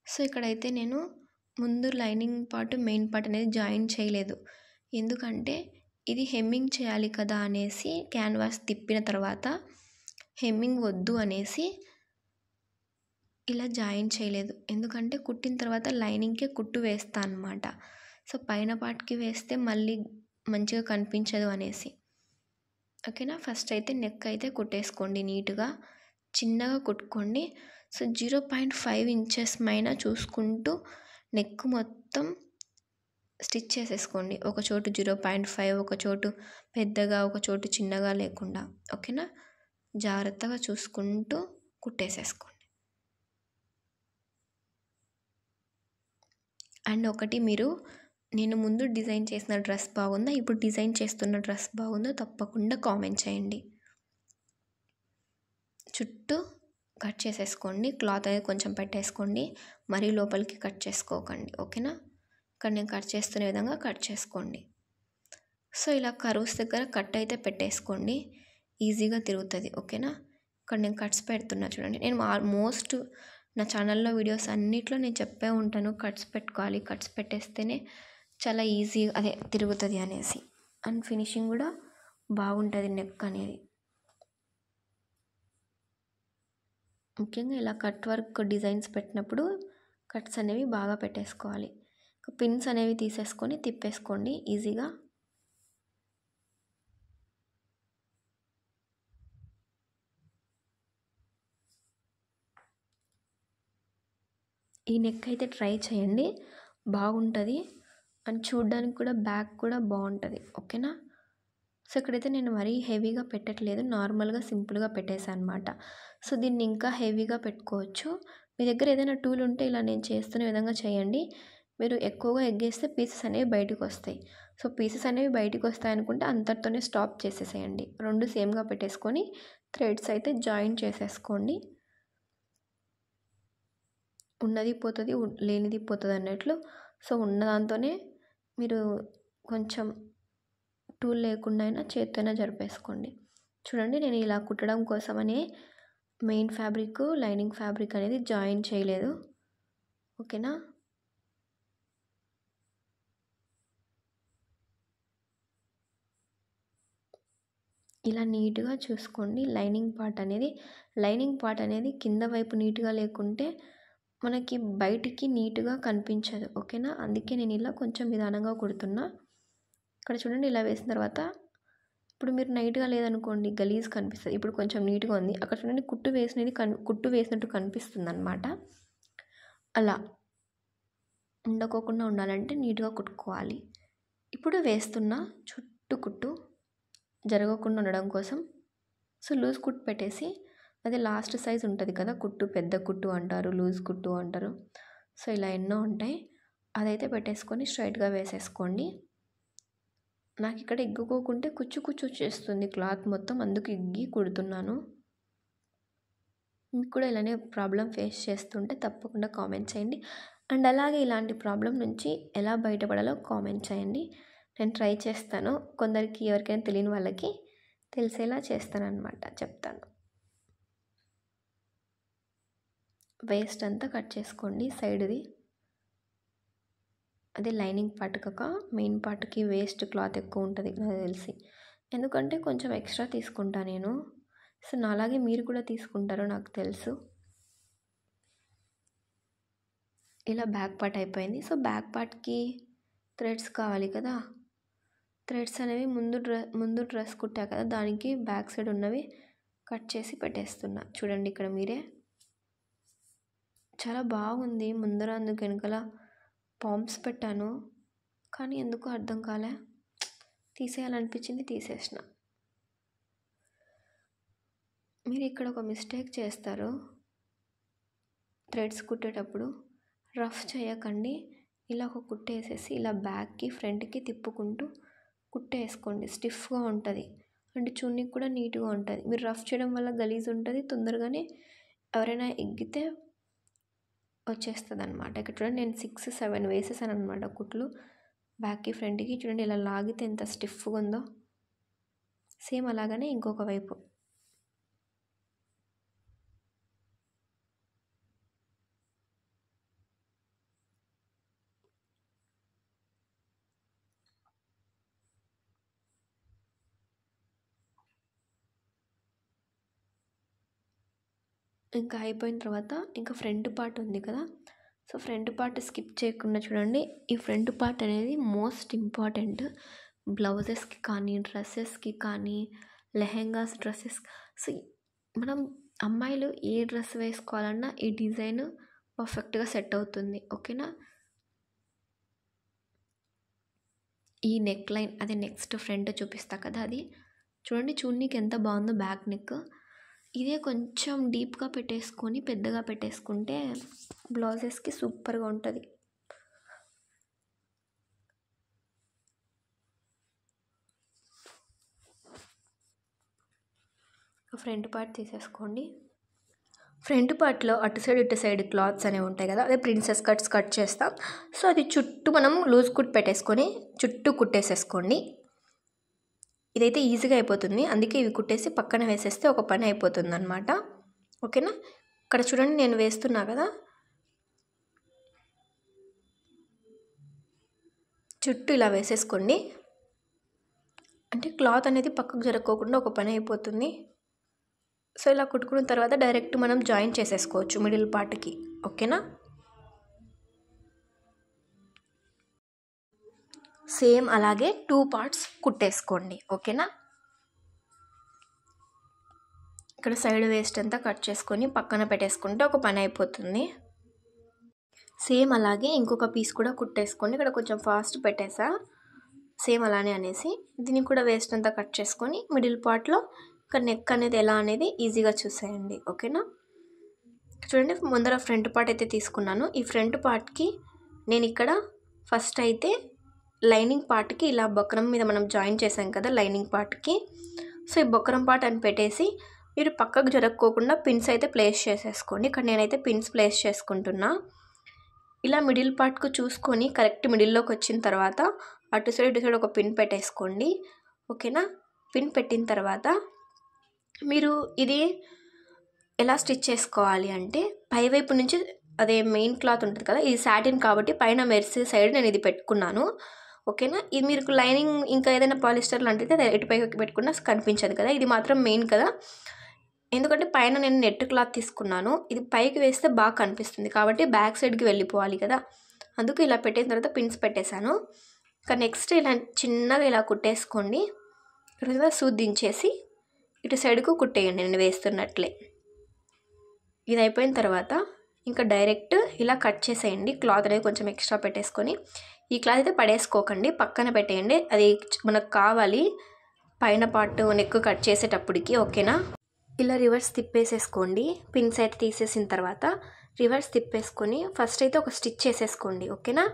సో ఇక్కడైతే నేను ముందు లైనింగ్ పార్ట్ మెయిన్ పార్ట్ అనేది జాయిన్ చేయలేదు. ఎందుకంటే ఇది హెమ్మింగ్ చేయాలి కదా అనేసి క్యాన్వాస్ తిప్పిన తర్వాత హెమ్మింగ్ వద్దు అనేసి ఇలా జాయిన్ చేయలేదు. ఎందుకంటే కుట్టిన తర్వాత లైనింగ్కే కుట్టు వేస్తా అన్నమాట. సో పైన పార్ట్కి వేస్తే మళ్ళీ మంచిగా కనిపించదు అనేసి. ఓకేనా. ఫస్ట్ అయితే నెక్ అయితే కుట్టేసుకోండి నీట్గా, చిన్నగా కుట్టుకోండి. సో 0.5 ఇంచెస్ పైన చూసుకుంటూ నెక్ మొత్తం స్టిచ్ చేసేసుకోండి. ఒక చోటు 0.5, ఒక చోటు పెద్దగా, ఒక చోటు చిన్నగా లేకుండా. ఓకేనా. జాగ్రత్తగా చూసుకుంటూ కుట్టేసేసుకోండి. అండ్ ఒకటి, మీరు నేను ముందు డిజైన్ చేసిన డ్రెస్ బాగుందా, ఇప్పుడు డిజైన్ చేస్తున్న డ్రెస్ బాగుందో తప్పకుండా కామెంట్ చేయండి. చుట్టూ కట్ చేసేసుకోండి. క్లాత్ అనేది కొంచెం పెట్టేసుకోండి, మరీ లోపలికి కట్ చేసుకోకండి. ఓకేనా. ఇక్కడ నేను కట్ చేస్తున్న విధంగా కట్ చేసుకోండి. సో ఇలా కర్వ్స్ దగ్గర కట్ అయితే పెట్టేసుకోండి, ఈజీగా తిరుగుతుంది. ఓకేనా. ఇక్కడ నేను కట్స్ పెడుతున్నా చూడండి. నేను ఆల్మోస్ట్ నా ఛానల్లో వీడియోస్ అన్నిట్లో నేను చెప్పే ఉంటాను, కట్స్ పెట్టుకోవాలి, కట్స్ పెట్టేస్తేనే చాలా ఈజీ అదే తిరుగుతుంది అనేసి. అండ్ ఫినిషింగ్ కూడా బాగుంటుంది నెక్ అనేది. ముఖ్యంగా ఇలా కట్ వర్క్ డిజైన్స్ పెట్టినప్పుడు కట్స్ అనేవి బాగా పెట్టేసుకోవాలి. పిన్స్ అనేవి తీసేసుకొని తిప్పేసుకోండి ఈజీగా. ఈ నెక్ అయితే ట్రై చేయండి, బాగుంటుంది. అండ్ చూడడానికి కూడా బ్యాక్ కూడా బాగుంటుంది. ఓకేనా. సో ఇక్కడైతే నేను మరీ హెవీగా పెట్టట్లేదు, నార్మల్గా సింపుల్గా పెట్టేసాను అనమాట. సో దీన్ని ఇంకా హెవీగా పెట్టుకోవచ్చు. మీ దగ్గర ఏదైనా టూల్ ఉంటే ఇలా నేను చేస్తున్న విధంగా చేయండి. మీరు ఎక్కువగా ఎగ్గేస్తే పీసెస్ అనేవి బయటకు వస్తాయి. సో పీసెస్ అనేవి బయటకు వస్తాయి అనుకుంటే అంతటితోనే స్టాప్ చేసేసేయండి. రెండు సేమ్గా పెట్టేసుకొని థ్రెడ్స్ అయితే జాయిన్ చేసేసుకోండి. ఉన్నది పోతుంది, లేనిది పోతుంది అన్నట్లు. సో ఉన్న దాంతోనే మీరు కొంచెం టూల్ లేకుండా అయినా చేత్తోనే జరిపేసుకోండి. చూడండి, నేను ఇలా కుట్టడం కోసమనే మెయిన్ ఫ్యాబ్రిక్ లైనింగ్ ఫ్యాబ్రిక్ అనేది జాయిన్ చేయలేదు. ఓకేనా. ఇలా నీట్గా చూసుకోండి. లైనింగ్ పార్ట్ అనేది కింద వైపు నీట్గా లేకుంటే మనకి బయటికి నీట్గా కనిపించదు. ఓకేనా. అందుకే నేను ఇలా కొంచెం నిదానంగా కుడుతున్నా. ఇక్కడ చూడండి, ఇలా వేసిన తర్వాత ఇప్పుడు మీరు నీట్గా లేదనుకోండి గలీజ్ కనిపిస్తుంది. ఇప్పుడు కొంచెం నీట్గా ఉంది. అక్కడ చూడండి, కుట్టు వేసినట్టు కనిపిస్తుంది అనమాట. అలా ఉండకోకుండా ఉండాలంటే నీట్గా కుట్టుకోవాలి. ఇప్పుడు వేస్తున్న చుట్టూ కుట్టు జరగకుండా ఉండడం కోసం సో లూజ్ కుట్టు పెట్టేసి, అదే లాస్ట్ సైజ్ ఉంటుంది కదా కుట్టు, పెద్ద కుట్టు అంటారు, లూజ్ కుట్టు అంటారు. సో ఇలా ఎన్నో ఉంటాయి, అదైతే పెట్టేసుకొని స్ట్రైట్గా వేసేసుకోండి. నాకు ఇక్కడ ఇగ్గుకోకుంటే కుచ్చు చేస్తుంది క్లాత్ మొత్తం, అందుకు ఇగ్గి కుడుతున్నాను. మీకు కూడా ఇలానే ప్రాబ్లం ఫేస్ చేస్తుంటే తప్పకుండా కామెంట్ చేయండి. అండ్ అలాగే ఇలాంటి ప్రాబ్లం నుంచి ఎలా బయటపడాలో కామెంట్ చేయండి. నేను ట్రై చేస్తాను, కొందరికి ఎవరికైనా తెలియని వాళ్ళకి తెలిసేలా చేస్తాను అనమాట, చెప్తాను. వేస్ట్ అంతా కట్ చేసుకోండి సైడ్ది. అదే లైనింగ్ పార్ట్ కాక మెయిన్ పార్ట్కి వేస్ట్ క్లాత్ ఎక్కువ ఉంటుంది నాకు తెలిసి, ఎందుకంటే కొంచెం ఎక్స్ట్రా తీసుకుంటా నేను. సో నాలాగే మీరు కూడా తీసుకుంటారో నాకు తెలుసు. ఇలా బ్యాక్ పార్ట్ అయిపోయింది. సో బ్యాక్ పార్ట్కి థ్రెడ్స్ కావాలి కదా, థ్రెడ్స్ అనేవి ముందు డ్రెస్ కుట్టా కదా, దానికి బ్యాక్ సైడ్ ఉన్నవి కట్ చేసి పెట్టేస్తున్నా. చూడండి ఇక్కడ మీరే, చాలా బాగుంది. ముందర అందుకు వెనకాల పాంప్స్ పెట్టాను, కానీ ఎందుకో అర్థం కాలే, తీసేయాలనిపించింది తీసేసిన. మీరు ఇక్కడ ఒక మిస్టేక్ చేస్తారు, థ్రెడ్స్ కుట్టేటప్పుడు రఫ్ చేయకండి. ఇలా ఒక కుట్టేసేసి ఇలా బ్యాక్కి ఫ్రంట్కి తిప్పుకుంటూ కుట్టేసుకోండి. స్టిఫ్గా ఉంటుంది, అంటే చున్నీకి కూడా నీట్గా ఉంటుంది. మీరు రఫ్ చేయడం వల్ల గలీజ్ ఉంటుంది, తొందరగానే ఎవరైనా ఎగ్గితే వచ్చేస్తుంది అనమాట. ఇక్కడ చూడండి నేను 6-7 వేసేసాను అనమాట కుట్లు బ్యాక్కి ఫ్రంట్కి. చూడండి ఇలా లాగితే ఎంత స్టిఫ్గా ఉందో. సేమ్ అలాగనే ఇంకొక వైపు. ఇంకా అయిపోయిన తర్వాత ఇంకా ఫ్రంట్ పార్ట్ ఉంది కదా, సో ఫ్రంట్ పార్ట్ స్కిప్ చేయకుండా చూడండి. ఈ ఫ్రంట్ పార్ట్ అనేది మోస్ట్ ఇంపార్టెంట్. బ్లౌజెస్కి కానీ, డ్రెస్సెస్కి కానీ, లెహెంగాస్, డ్రెస్సెస్. సో మనం అమ్మాయిలు ఏ డ్రెస్ వేసుకోవాలన్నా ఈ డిజైన్ పర్ఫెక్ట్గా సెట్ అవుతుంది. ఓకేనా. ఈ నెక్ లైన్ అదే నెక్స్ట్ ఫ్రంట్ చూపిస్తా కదా, అది చూడండి చున్నీకి ఎంత బాగుందో బ్యాక్ నెక్. ఇదే కొంచెం డీప్గా పెట్టేసుకొని పెద్దగా పెట్టేసుకుంటే బ్లౌజెస్కి సూపర్గా ఉంటుంది. ఫ్రంట్ పార్ట్ తీసేసుకోండి. ఫ్రంట్ పార్ట్లో అటు సైడ్ ఇటు సైడ్ క్లాత్స్ అనేవి ఉంటాయి కదా, అదే ప్రిన్సెస్ కట్స్ కట్ చేస్తాం. సో అది చుట్టూ మనం లూజ్ కుట్ పెట్టేసుకొని చుట్టూ కుట్టేసేసుకోండి. ఇదైతే ఈజీగా అయిపోతుంది, అందుకే ఇవి కుట్టేసి పక్కన వేసేస్తే ఒక పని అయిపోతుంది అనమాట. ఓకేనా. ఇక్కడ చూడండి నేను వేస్తున్నా కదా, చుట్టూ ఇలా వేసేసుకోండి. అంటే క్లాత్ అనేది పక్కకు జరగకోకుండా ఒక పని అయిపోతుంది. సో ఇలా కుట్టుకున్న తర్వాత డైరెక్ట్ మనం జాయిన్ చేసేసుకోవచ్చు మిడిల్ పార్ట్కి. ఓకేనా. సేమ్ అలాగే 2 పార్ట్స్ కుట్టేసుకోండి. ఓకేనా. ఇక్కడ సైడ్ వేస్ట్ అంతా కట్ చేసుకొని పక్కన పెట్టేసుకుంటే ఒక పని అయిపోతుంది. సేమ్ అలాగే ఇంకొక పీస్ కూడా కుట్టేసుకోండి. ఇక్కడ కొంచెం ఫాస్ట్ పెట్టేసా, సేమ్ అలానే అనేసి దీనికి కూడా వేస్ట్ అంతా కట్ చేసుకొని మిడిల్ పార్ట్లో ఇక్కడ నెక్ అనేది ఎలా అనేది ఈజీగా చూసేయండి. ఓకేనా. చూడండి ముందర ఫ్రంట్ పార్ట్ అయితే తీసుకున్నాను. ఈ ఫ్రంట్ పార్ట్కి నేను ఇక్కడ ఫస్ట్ అయితే లైనింగ్ పార్ట్కి ఇలా బొక్కరం మీద మనం జాయిన్ చేసాం కదా లైనింగ్ పార్ట్కి, సో ఈ బొక్కరం పార్ట్ అని పెట్టేసి మీరు పక్కకు జరగకోకుండా పిన్స్ అయితే ప్లేస్ చేసేసుకోండి. ఇక్కడ నేనైతే పిన్స్ ప్లేస్ చేసుకుంటున్నా. ఇలా మిడిల్ పార్ట్కు చూసుకొని కరెక్ట్ మిడిల్లోకి వచ్చిన తర్వాత అటు సైడ్ ఇటు సైడ్ ఒక పిన్ పెట్టేసుకోండి. ఓకేనా. పిన్ పెట్టిన తర్వాత మీరు ఇది ఎలా స్టిచ్ చేసుకోవాలి అంటే పైవైపు నుంచి అదే మెయిన్ క్లాత్ ఉంటుంది కదా, ఇది సాటిన్ కాబట్టి పైన మెరిసే సైడ్ నేను ఇది పెట్టుకున్నాను. ఓకేనా. ఇది మీరు లైనింగ్ ఇంకా ఏదైనా పాలిస్టర్ లాంటిది అది ఎటుపైకి పెట్టుకున్నా కనిపించదు కదా, ఇది మాత్రం మెయిన్ కదా. ఎందుకంటే పైన నేను నెట్ క్లాత్ తీసుకున్నాను, ఇది పైకి వేస్తే బాగా కనిపిస్తుంది కాబట్టి బ్యాక్ సైడ్కి వెళ్ళిపోవాలి కదా, అందుకు ఇలా పెట్టిన తర్వాత పిన్స్ పెట్టేశాను. ఇంకా నెక్స్ట్ ఇలా చిన్నగా ఇలా కుట్టేసుకోండి. ఇక్కడ సూది దించేసి ఇటు సైడ్కు కుట్టేయండి నేను వేస్తున్నట్లే. ఇది అయిపోయిన తర్వాత ఇంకా డైరెక్ట్ ఇలా కట్ చేసేయండి. క్లాత్ అనేది కొంచెం ఎక్స్ట్రా పెట్టేసుకొని, ఈ క్లాత్ అయితే పడేసుకోకండి, పక్కన పెట్టేయండి, అది మనకు కావాలి పైన పార్ట్ నెక్ కట్ చేసేటప్పటికి. ఓకేనా. ఇలా రివర్స్ తిప్పేసేసుకోండి. పిన్స్ అయితే తీసేసిన తర్వాత రివర్స్ తిప్పేసుకొని ఫస్ట్ అయితే ఒక స్టిచ్ చేసేసుకోండి. ఓకేనా.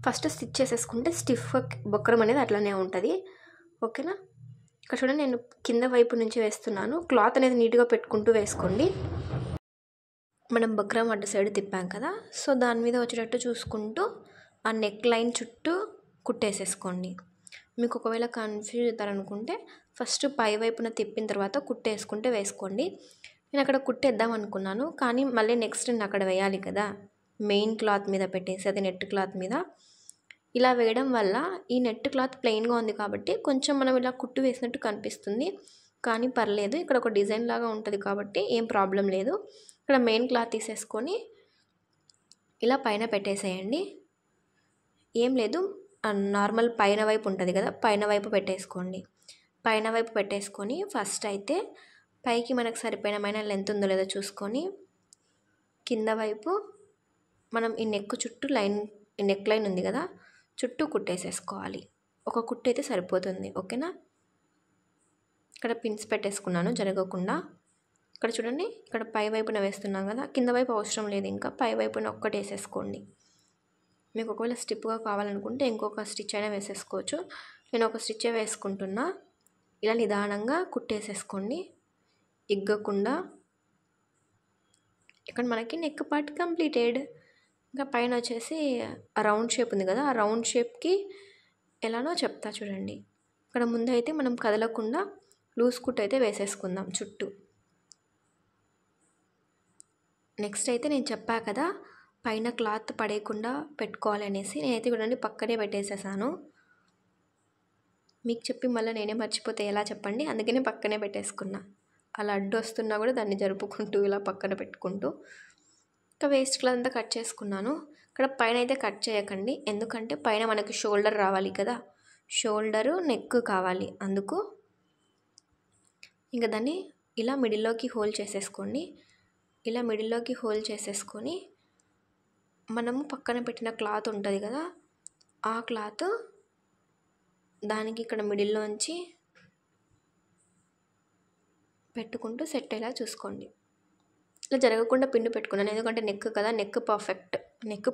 ఫస్ట్ స్టిచ్ చేసేసుకుంటే స్టిఫ్గా బొక్కరం అనేది అట్లానే ఉంటుంది. ఓకేనా. ఇక్కడ చూడండి నేను కింద వైపు నుంచి వేస్తున్నాను, క్లాత్ అనేది నీట్గా పెట్టుకుంటూ వేసుకోండి. మనం బొక్కరం అడ్డు సైడ్ తిప్పాం కదా, సో దాని మీద వచ్చేటట్టు చూసుకుంటూ ఆ నెక్ లైన్ చుట్టూ కుట్టేసేసుకోండి. మీకు ఒకవేళ కన్ఫ్యూజ్ అవుతారనుకుంటే ఫస్ట్ పై వైపున తిప్పిన తర్వాత కుట్టేసుకుంటే వేసుకోండి. నేను అక్కడ కుట్టేద్దాం అనుకున్నాను, కానీ మళ్ళీ నెక్స్ట్ నేను అక్కడ వేయాలి కదా మెయిన్ క్లాత్ మీద పెట్టేసి, అది నెట్ క్లాత్ మీద. ఇలా వేయడం వల్ల ఈ నెట్ క్లాత్ ప్లెయిన్గా ఉంది కాబట్టి కొంచెం మనం ఇలా కుట్టు వేసినట్టు కనిపిస్తుంది, కానీ పర్లేదు. ఇక్కడ ఒక డిజైన్ లాగా ఉంటుంది కాబట్టి ఏం ప్రాబ్లం లేదు. ఇక్కడ మెయిన్ క్లాత్ తీసేసుకొని ఇలా పైన పెట్టేసేయండి. ఏం లేదు, నార్మల్ పైన వైపు ఉంటుంది కదా, పైన వైపు పెట్టేసుకోండి. పైన వైపు పెట్టేసుకొని ఫస్ట్ అయితే పైకి మనకు సరిపోయిన లెంత్ ఉందో లేదో చూసుకొని కింద వైపు మనం ఈ నెక్ చుట్టూ నెక్ లైన్ ఉంది కదా, చుట్టూ కుట్టేసేసుకోవాలి. ఒక కుట్టు అయితే సరిపోతుంది, ఓకేనా. ఇక్కడ పిన్స్ పెట్టేసుకున్నాను జరగకుండా. ఇక్కడ చూడండి, ఇక్కడ పై వైపున వేస్తున్నాం కదా, కింద వైపు అవసరం లేదు, ఇంకా పై వైపున ఒక్కటి వేసేసుకోండి. మీకు ఒకవేళ స్టిప్గా కావాలనుకుంటే ఇంకొక స్టిచ్ అయినా వేసేసుకోవచ్చు. నేను ఒక స్టిచ్చే వేసుకుంటున్నా. ఇలా నిదానంగా కుట్టేసేసుకోండి, ఇగ్గకుండా. ఇక్కడ మనకి నెక్ పార్ట్ కంప్లీటెడ్. ఇంకా పైన వచ్చేసి రౌండ్ షేప్ ఉంది కదా, ఆ రౌండ్ షేప్కి ఎలానో చెప్తా చూడండి. ఇక్కడ ముందు అయితే మనం కదలకుండా లూజ్ కుట్ అయితే వేసేసుకుందాం చుట్టూ. నెక్స్ట్ అయితే నేను చెప్పా కదా పైన క్లాత్ పడేయకుండా పెట్టుకోవాలి అనేసి, నేనైతే చూడండి పక్కనే పెట్టేసేసాను. మీకు చెప్పి మళ్ళీ నేనే మర్చిపోతే ఎలా చెప్పండి, అందుకనే పక్కనే పెట్టేసుకున్నా. అలా అడ్డు వస్తున్నా కూడా దాన్ని జరుపుకుంటూ ఇలా పక్కన పెట్టుకుంటూ ఇంకా వేస్ట్ క్లాత్ అంతా కట్ చేసుకున్నాను. ఇక్కడ పైన అయితే కట్ చేయకండి, ఎందుకంటే పైన మనకి షోల్డర్ రావాలి కదా, షోల్డరు నెక్ కావాలి, అందుకు. ఇంకా దాన్ని ఇలా మిడిల్లోకి హోల్ చేసేసుకోండి. ఇలా మిడిల్లోకి హోల్ చేసేసుకొని మనము పక్కన పెట్టిన క్లాత్ ఉంటుంది కదా, ఆ క్లాత్ దానికి ఇక్కడ మిడిల్లోంచి పెట్టుకుంటూ సెట్ అయ్యేలా చూసుకోండి. ఇలా జరగకుండా పిన్ను పెట్టుకున్నాను, ఎందుకంటే నెక్ కదా, నెక్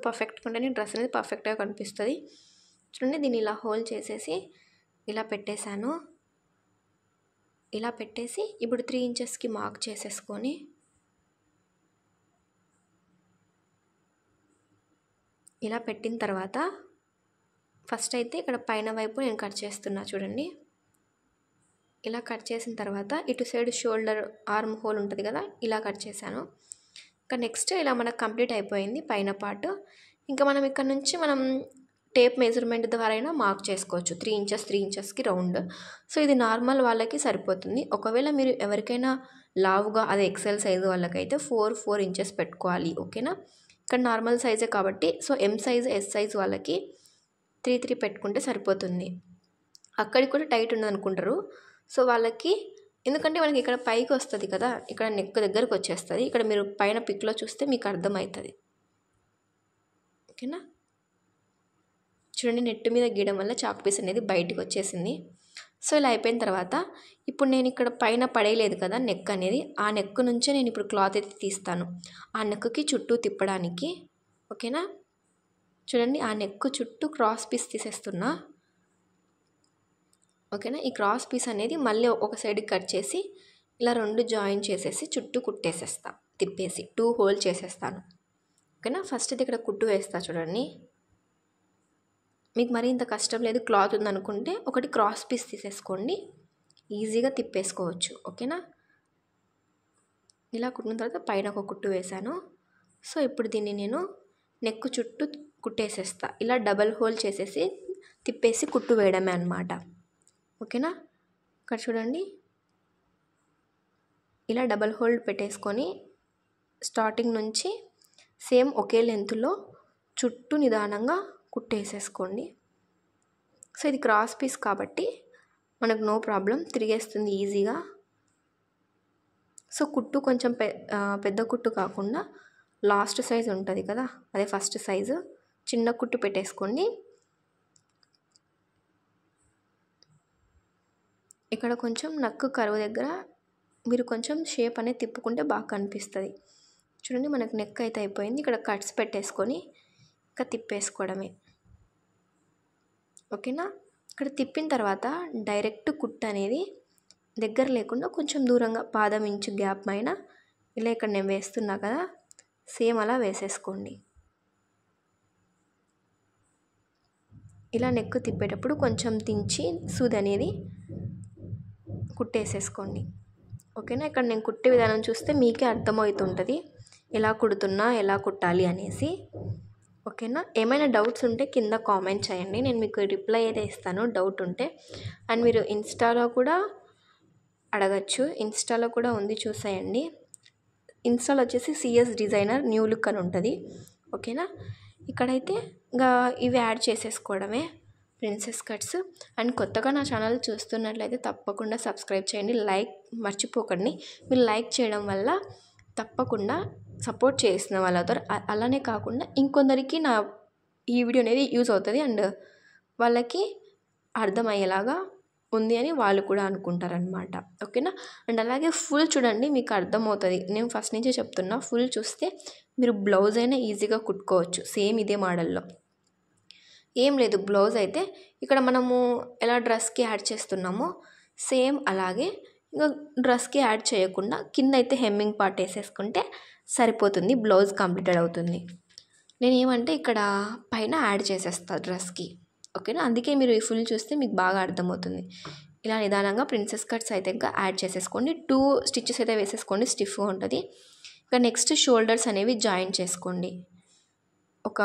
పర్ఫెక్ట్ ఉంటేనే డ్రెస్ అనేది పర్ఫెక్ట్గా కనిపిస్తుంది. చూడండి, దీన్ని ఇలా హోల్ చేసేసి ఇలా పెట్టేశాను. ఇలా పెట్టేసి ఇప్పుడు 3 ఇంచెస్కి మార్క్ చేసేసుకొని ఇలా పెట్టిన తర్వాత ఫస్ట్ అయితే ఇక్కడ పైన వైపు నేను కట్ చేస్తున్నా చూడండి. ఇలా కట్ చేసిన తర్వాత ఇటు సైడ్ షోల్డర్ ఆర్మ్ హోల్ ఉంటుంది కదా, ఇలా కట్ చేశాను. ఇంకా నెక్స్ట్ ఇలా మనకు కంప్లీట్ అయిపోయింది పైన పార్ట్. ఇంకా మనం ఇక్కడ నుంచి మనం టేప్ మెజర్మెంట్ ద్వారా అయినా మార్క్ చేసుకోవచ్చు, 3 ఇంచెస్కి రౌండ్. సో ఇది నార్మల్ వాళ్ళకి సరిపోతుంది. ఒకవేళ మీరు ఎవరికైనా లావుగా అదే ఎక్సెల్ సైజు వాళ్ళకైతే 4 ఇంచెస్ పెట్టుకోవాలి, ఓకేనా. ఇక్కడ నార్మల్ సైజే కాబట్టి so M size yes size వాళ్ళకి 3 పెట్టుకుంటే సరిపోతుంది. అక్కడికి కూడా టైట్ ఉండదు అనుకుంటారు, సో వాళ్ళకి, ఎందుకంటే మనకి ఇక్కడ పైకి వస్తుంది కదా, ఇక్కడ నెక్ దగ్గరకు వచ్చేస్తుంది. ఇక్కడ మీరు పైన పిక్లో చూస్తే మీకు అర్థమవుతుంది, ఓకేనా. చూడండి, నెట్ మీద గీయడం వల్ల చాక్ పీస్ అనేది బయటికి వచ్చేసింది. సో ఇలా అయిపోయిన తర్వాత ఇప్పుడు నేను ఇక్కడ పైన పడేయలేదు కదా నెక్ అనేది, ఆ నెక్ నుంచే నేను ఇప్పుడు క్లాత్ అయితే తీస్తాను ఆ నెక్కి చుట్టూ తిప్పడానికి, ఓకేనా. చూడండి, ఆ నెక్ చుట్టూ క్రాస్ పీస్ తీసేస్తున్నా, ఓకేనా. ఈ క్రాస్ పీస్ అనేది మళ్ళీ ఒక సైడ్కి కట్ చేసి ఇలా 2 జాయిన్ చేసేసి చుట్టూ కుట్టేసేస్తా, తిప్పేసి 2 హోల్ చేసేస్తాను, ఓకేనా. ఫస్ట్ అయితే ఇక్కడ కుట్టు వేస్తా చూడండి. మీకు మరీ ఇంత కష్టం లేదు, క్లాత్ ఉందనుకుంటే ఒకటి క్రాస్ పీస్ తీసేసుకోండి, ఈజీగా తిప్పేసుకోవచ్చు, ఓకేనా. ఇలా కుట్టిన తర్వాత పైన ఒక కుట్టు వేసాను. సో ఇప్పుడు దీన్ని నేను నెక్ చుట్టూ కుట్టేసేస్తా, ఇలా డబల్ హోల్ చేసేసి తిప్పేసి కుట్టు వేయడమే అన్నమాట, ఓకేనా. ఇక్కడ చూడండి, ఇలా డబల్ హోల్డ్ పెట్టేసుకొని స్టార్టింగ్ నుంచి సేమ్ ఒకే లెంత్లో చుట్టూ నిదానంగా కుట్టేసేసుకోండి. సో ఇది క్రాస్ పీస్ కాబట్టి మనకు నో ప్రాబ్లం, తిరిగేస్తుంది ఈజీగా. సో కుట్టు కొంచెం పెద్ద కుట్టు కాకుండా లాస్ట్ సైజ్ ఉంటుంది కదా, అదే ఫస్ట్ సైజు చిన్న కుట్టు పెట్టేసుకోండి. ఇక్కడ కొంచెం నక్కు కరువు దగ్గర మీరు కొంచెం షేప్ అనేది తిప్పుకుంటే బాగా కనిపిస్తుంది. చూడండి, మనకు నెక్ అయితే అయిపోయింది. ఇక్కడ కట్స్ పెట్టేసుకొని ఇంకా తిప్పేసుకోవడమే, ఓకేనా. ఇక్కడ తిప్పిన తర్వాత డైరెక్ట్ కుట్టు అనేది దగ్గర లేకుండా కొంచెం దూరంగా పాదం ఇంచు గ్యాప్ పైన ఇలా ఇక్కడ నేను వేస్తున్నా కదా, సేమ్ అలా వేసేసుకోండి. ఇలా నెక్ తిప్పేటప్పుడు కొంచెం దించి సూది అనేది కుట్టేసేసుకోండి, ఓకేనా. ఇక్కడ నేను కుట్టే విధానం చూస్తే మీకే అర్థమవుతుంటుంది ఎలా కుడుతున్నా, ఎలా కుట్టాలి అనేసి. ఓకేనా. ఏమైనా డౌట్స్ ఉంటే కింద కామెంట్ చేయండి, నేను మీకు రిప్లై అయితే ఇస్తాను డౌట్ ఉంటే. అండ్ మీరు ఇన్స్టాలో కూడా అడగచ్చు, ఇన్స్టాలో కూడా ఉంది చూసేయండి. ఇన్స్టాలో వచ్చేసి సిఎస్ డిజైనర్ న్యూ లుక్ అని ఉంటుంది. ఓకేనా. ఇక్కడైతే ఇంకా ఇవి యాడ్ చేసేసుకోవడమే ప్రిన్సెస్ కట్స్. అండ్ కొత్తగా నా ఛానల్ చూస్తున్నట్లయితే తప్పకుండా సబ్స్క్రైబ్ చేయండి, లైక్ మర్చిపోకండి. మీరు లైక్ చేయడం వల్ల తప్పకుండా సపోర్ట్ చేసిన వాళ్ళు అవుతారు. అలానే కాకుండా ఇంకొందరికి నా ఈ వీడియో అనేది యూజ్ అవుతుంది అండ్ వాళ్ళకి అర్థమయ్యేలాగా ఉంది అని వాళ్ళు కూడా అనుకుంటారనమాట. ఓకేనా. అండ్ అలాగే ఫుల్ చూడండి, మీకు అర్థమవుతుంది. నేను ఫస్ట్ నుంచే చెప్తున్నా, ఫుల్ చూస్తే మీరు బ్లౌజ్ అయినా ఈజీగా కుట్టుకోవచ్చు సేమ్ ఇదే మోడల్లో. ఏం లేదు, బ్లౌజ్ అయితే ఇక్కడ మనము ఎలా డ్రెస్కి యాడ్ చేస్తున్నామో సేమ్ అలాగే ఇంకా డ్రెస్కి యాడ్ చేయకుండా కింద అయితే హెమ్మింగ్ పార్ట్ వేసేసుకుంటే సరిపోతుంది, బ్లౌజ్ కంప్లీటెడ్ అవుతుంది. నేను ఏమంటే ఇక్కడ పైన యాడ్ చేసేస్తాను డ్రెస్కి. ఓకేనా. అందుకే మీరు ఈ ఫుల్ చూస్తే మీకు బాగా అర్థమవుతుంది. ఇలా నిదానంగా ప్రిన్సెస్ కట్స్ అయితే ఇంకా యాడ్ చేసేసుకోండి. 2 స్టిచెస్ అయితే వేసేసుకోండి, స్టిఫ్గా ఉంటుంది. ఇంకా నెక్స్ట్ షోల్డర్స్ అనేవి జాయిన్ చేసుకోండి. ఒక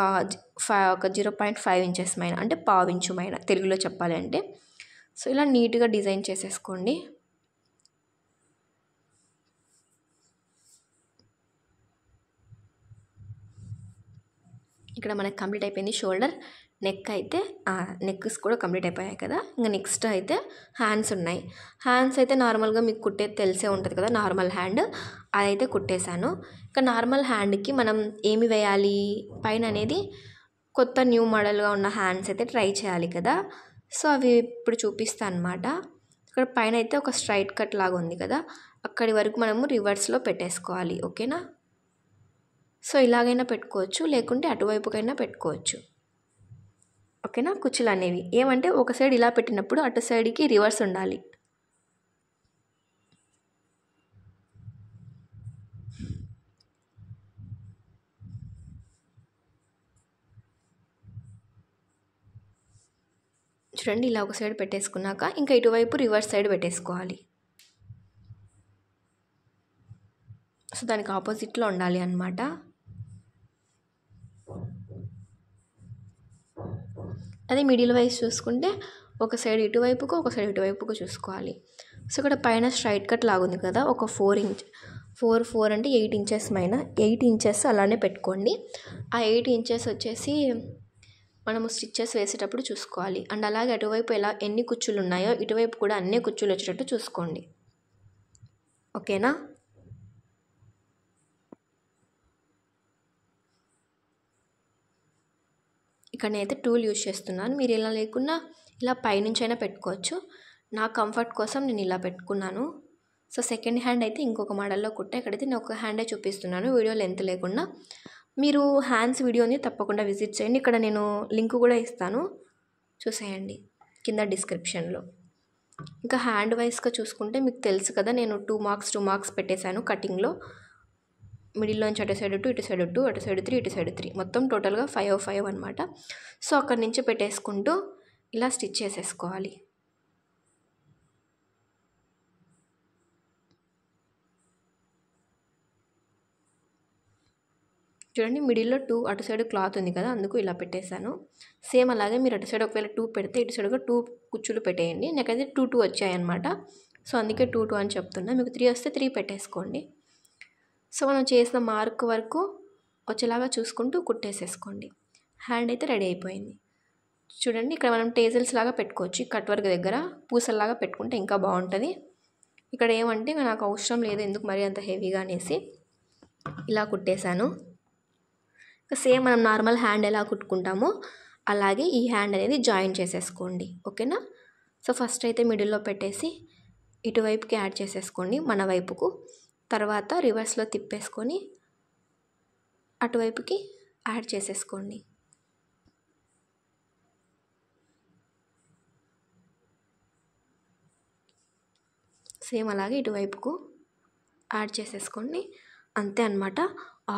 0.5 ఇంచెస్ మైన, అంటే పావు ఇంచు మైన తెలుగులో చెప్పాలి అంటే. సో ఇలా నీట్గా డిజైన్ చేసేసుకోండి. ఇక్కడ మనకు కంప్లీట్ అయిపోయింది షోల్డర్. నెక్ అయితే నెక్స్ కూడా కంప్లీట్ అయిపోయాయి కదా. ఇంకా నెక్స్ట్ అయితే హ్యాండ్స్ ఉన్నాయి. హ్యాండ్స్ అయితే నార్మల్గా మీకు కుట్టేది తెలిసే ఉంటుంది కదా, నార్మల్ హ్యాండ్ అదైతే కుట్టేశాను. ఇంకా నార్మల్ హ్యాండ్కి మనం ఏమి వేయాలి పైన అనేది కొత్త న్యూ మోడల్గా ఉన్న హ్యాండ్స్ అయితే ట్రై చేయాలి కదా. సో అవి ఇప్పుడు చూపిస్తాను అనమాట. ఇక్కడ పైన అయితే ఒక స్ట్రైట్ కట్ లాగా ఉంది కదా, అక్కడి వరకు మనము రివర్స్లో పెట్టేసుకోవాలి. ఓకేనా. సో ఇలాగైనా పెట్టుకోవచ్చు, లేకుంటే అటువైపుకైనా పెట్టుకోవచ్చు. ఓకేనా. కుచ్చులు అనేవి ఏమంటే ఒక సైడ్ ఇలా పెట్టినప్పుడు అటు సైడ్కి రివర్స్ ఉండాలి. చూడండి, ఇలా ఒక సైడ్ పెట్టేసుకున్నాక ఇంకా ఇటువైపు రివర్స్ సైడ్ పెట్టేసుకోవాలి. సో దానికి ఆపోజిట్లో ఉండాలి అన్నమాట. అదే మిడిల్ వైజ్ చూసుకుంటే ఒక సైడ్ ఇటువైపుకు ఒక సైడ్ ఇటువైపుకు చూసుకోవాలి. సో ఇక్కడ పైన స్ట్రైట్ కట్ లాగుంది కదా, ఒక 4 అంటే 8 ఇంచెస్ మైన 8 ఇంచెస్ అలానే పెట్టుకోండి. ఆ 8 ఇంచెస్ వచ్చేసి మనము స్టిచ్చెస్ వేసేటప్పుడు చూసుకోవాలి. అండ్ అలాగే అటువైపు ఎన్ని కుచ్చులు ఉన్నాయో ఇటువైపు కూడా అన్ని కుచ్చులు వచ్చేటట్టు చూసుకోండి. ఓకేనా. ఇక్కడ నేనైతే టూల్ యూజ్ చేస్తున్నాను, మీరు ఇలా లేకున్నా ఇలా పైనుంచి అయినా పెట్టుకోవచ్చు. నా కంఫర్ట్ కోసం నేను ఇలా పెట్టుకున్నాను. సో సెకండ్ హ్యాండ్ అయితే ఇంకొక మోడల్లో కుట్టా. ఇక్కడైతే నేను ఒక హ్యాండే చూపిస్తున్నాను, వీడియో లెంత్ లేకుండా. మీరు హ్యాండ్స్ వీడియోని తప్పకుండా విజిట్ చేయండి, ఇక్కడ నేను లింక్ కూడా ఇస్తాను, చూసేయండి కింద డిస్క్రిప్షన్లో. ఇంకా హ్యాండ్ వైస్గా చూసుకుంటే మీకు తెలుసు కదా, నేను 2 మార్క్స్ పెట్టేశాను కటింగ్లో. మిడిల్లోంచి అటు సైడ్ 2, ఇటు సైడ్ 2, అటు సైడ్ 3, ఇటు సైడ్ 3, మొత్తం టోటల్గా 5 అనమాట. సో అక్కడి నుంచి పెట్టేసుకుంటూ ఇలా స్టిచ్ చేసేసుకోవాలి. చూడండి, మిడిల్లో 2 అటు సైడ్ క్లాత్ ఉంది కదా, అందుకు ఇలా పెట్టేశాను. సేమ్ అలాగే మీరు అటు సైడ్ ఒకవేళ 2 పెడితే ఇటు సైడ్గా 2 కుచ్చులు పెట్టేయండి. నాకైతే 2 వచ్చాయన్నమాట. సో అందుకే 2 అని చెప్తున్నా. మీకు 3 వస్తే 3 పెట్టేసుకోండి. సో మనం చేసిన మార్క్ వరకు వచ్చేలాగా చూసుకుంటూ కుట్టేసేసుకోండి. హ్యాండ్ అయితే రెడీ అయిపోయింది. చూడండి, ఇక్కడ మనం టేజల్స్ లాగా పెట్టుకోవచ్చు. కట్ వర్క్ దగ్గర పూసల్లాగా పెట్టుకుంటే ఇంకా బాగుంటుంది. ఇక్కడ ఏమంటే నాకు అవసరం లేదు, ఎందుకు మరీ అంత హెవీగా అనేసి ఇలా కుట్టేశాను. సేమ్ మనం నార్మల్ హ్యాండ్ ఎలా కుట్టుకుంటామో అలాగే ఈ హ్యాండ్ అనేది జాయిన్ చేసేసుకోండి. ఓకేనా. సో ఫస్ట్ అయితే మిడిల్లో పెట్టేసి ఇటువైపుకి యాడ్ చేసేసుకోండి మన వైపుకు. తర్వాత రివర్స్లో తిప్పేసుకొని అటువైపుకి యాడ్ చేసేసుకోండి. సేమ్ అలాగే ఇటువైపుకు యాడ్ చేసేసుకోండి. అంతే అన్నమాట.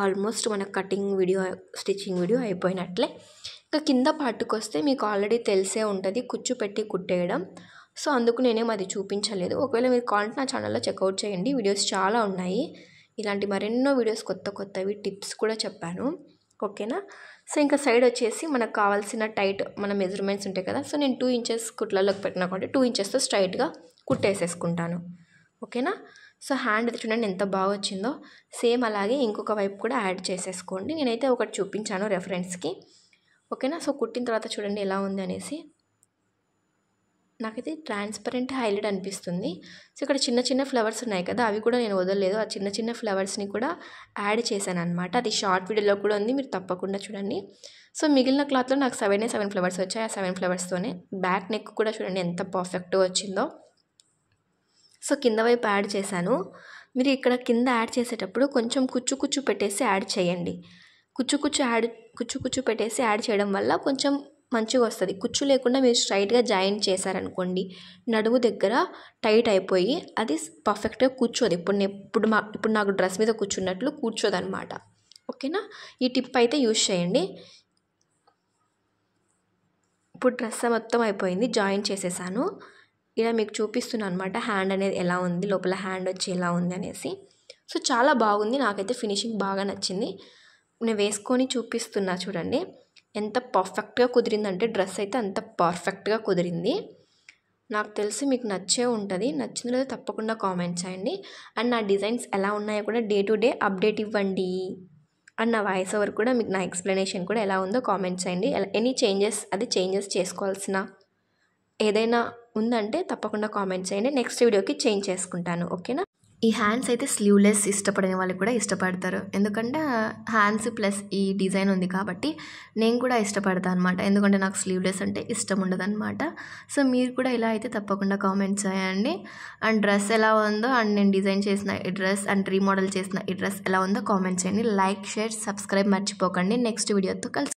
ఆల్మోస్ట్ మన కటింగ్ వీడియో స్టిచ్చింగ్ వీడియో అయిపోయినట్లే. ఇంకా కింద పార్ట్కి వస్తే మీకు ఆల్రెడీ తెలిసే ఉంటుంది కుచ్చు పెట్టి కుట్టేయడం. సో అందుకు నేనేం అది చూపించలేదు. ఒకవేళ మీరు కావాలంటే నా ఛానల్లో చెక్అవుట్ చేయండి, వీడియోస్ చాలా ఉన్నాయి. ఇలాంటి మరెన్నో వీడియోస్ కొత్తవి టిప్స్ కూడా చెప్పాను. ఓకేనా. సో ఇంకా సైడ్ వచ్చేసి మనకు కావాల్సిన టైట్ మన మెజర్మెంట్స్ ఉంటాయి కదా, సో నేను 2 ఇంచెస్ కుట్లలోకి పెట్టినా కాబట్టి 2 ఇంచెస్తో స్ట్రైట్గా కుట్టేసేసుకుంటాను. ఓకేనా. సో హ్యాండ్ అయితే చూడండి ఎంత బాగా వచ్చిందో. సేమ్ అలాగే ఇంకొక వైపు కూడా యాడ్ చేసేసుకోండి. నేనైతే ఒకటి చూపించాను రెఫరెన్స్కి. ఓకేనా. సో కుట్టిన తర్వాత చూడండి ఎలా ఉంది అనేసి. నాకైతే ట్రాన్స్పరెంట్ హైలైట్ అనిపిస్తుంది. సో ఇక్కడ చిన్న చిన్న ఫ్లవర్స్ ఉన్నాయి కదా, అవి కూడా నేను వదలలేదు. ఆ చిన్న చిన్న ఫ్లవర్స్ని కూడా యాడ్ చేశాను అనమాట. అది షార్ట్ వీడియోలో కూడా ఉంది, మీరు తప్పకుండా చూడండి. సో మిగిలిన క్లాత్లో నాకు 7 ఫ్లవర్స్ వచ్చాయి. ఆ 7 ఫ్లవర్స్తోనే బ్యాక్ నెక్ కూడా చూడండి ఎంత పర్ఫెక్ట్గా వచ్చిందో. సో కింద వైపు యాడ్ చేశాను. మీరు ఇక్కడ కింద యాడ్ చేసేటప్పుడు కొంచెం కుచ్చు పెట్టేసి యాడ్ చేయండి. కుచ్చు పెట్టేసి యాడ్ చేయడం వల్ల కొంచెం మంచిగా వస్తుంది. కుచ్చు లేకుండా మీరు స్ట్రైట్గా జాయిన్ చేశారనుకోండి, నడుము దగ్గర టైట్ అయిపోయి అది పర్ఫెక్ట్గా కూర్చోదు. ఇప్పుడు నాకు డ్రెస్ మీద కూర్చున్నట్లు కూర్చోదన్నమాట. ఓకేనా. ఈ టిప్ అయితే యూజ్ చేయండి. ఇప్పుడు డ్రెస్ మొత్తం అయిపోయింది, జాయిన్ చేసేసాను. ఇలా మీకు చూపిస్తున్నాను అనమాట హ్యాండ్ అనేది ఎలా ఉంది, లోపల హ్యాండ్ వచ్చి ఎలా ఉంది అనేసి. సో చాలా బాగుంది, నాకైతే ఫినిషింగ్ బాగా నచ్చింది. నేను వేసుకొని చూపిస్తున్నా చూడండి ఎంత పర్ఫెక్ట్గా కుదిరిందంటే, డ్రెస్ అయితే అంత పర్ఫెక్ట్గా కుదిరింది. నాకు తెలిసి మీకు నచ్చే ఉంటుంది. నచ్చిందో లేదో తప్పకుండా కామెంట్ చేయండి. అండ్ నా డిజైన్స్ ఎలా ఉన్నాయో కూడా డే టు డే అప్డేట్ ఇవ్వండి. అండ్ నా వాయిస్ ఓవర్ కూడా మీకు, నా ఎక్స్ప్లెనేషన్ కూడా ఎలా ఉందో కామెంట్ చేయండి. ఎనీ చేంజెస్ చేసుకోవాల్సిన ఏదైనా ఉందంటే తప్పకుండా కామెంట్ చేయండి. నెక్స్ట్ వీడియోకి చేంజ్ చేసుకుంటాను. ఓకేనా. ఈ హ్యాండ్స్ అయితే స్లీవ్లెస్ ఇష్టపడిన వాళ్ళు కూడా ఇష్టపడతారు, ఎందుకంటే హ్యాండ్స్ ప్లస్ ఈ డిజైన్ ఉంది కాబట్టి. నేను కూడా ఇష్టపడతాను అనమాట, ఎందుకంటే నాకు స్లీవ్లెస్ అంటే ఇష్టం ఉండదు అనమాట. సో మీరు కూడా ఇలా అయితే తప్పకుండా కామెంట్ చేయండి. అండ్ డ్రెస్ ఎలా ఉందో, అండ్ నేను డిజైన్ చేసిన ఈ డ్రెస్ అండ్ రీమోడల్ చేసిన ఈ డ్రెస్ ఎలా ఉందో కామెంట్ చేయండి. లైక్, షేర్, సబ్స్క్రైబ్ మర్చిపోకండి. నెక్స్ట్ వీడియోతో కలిసి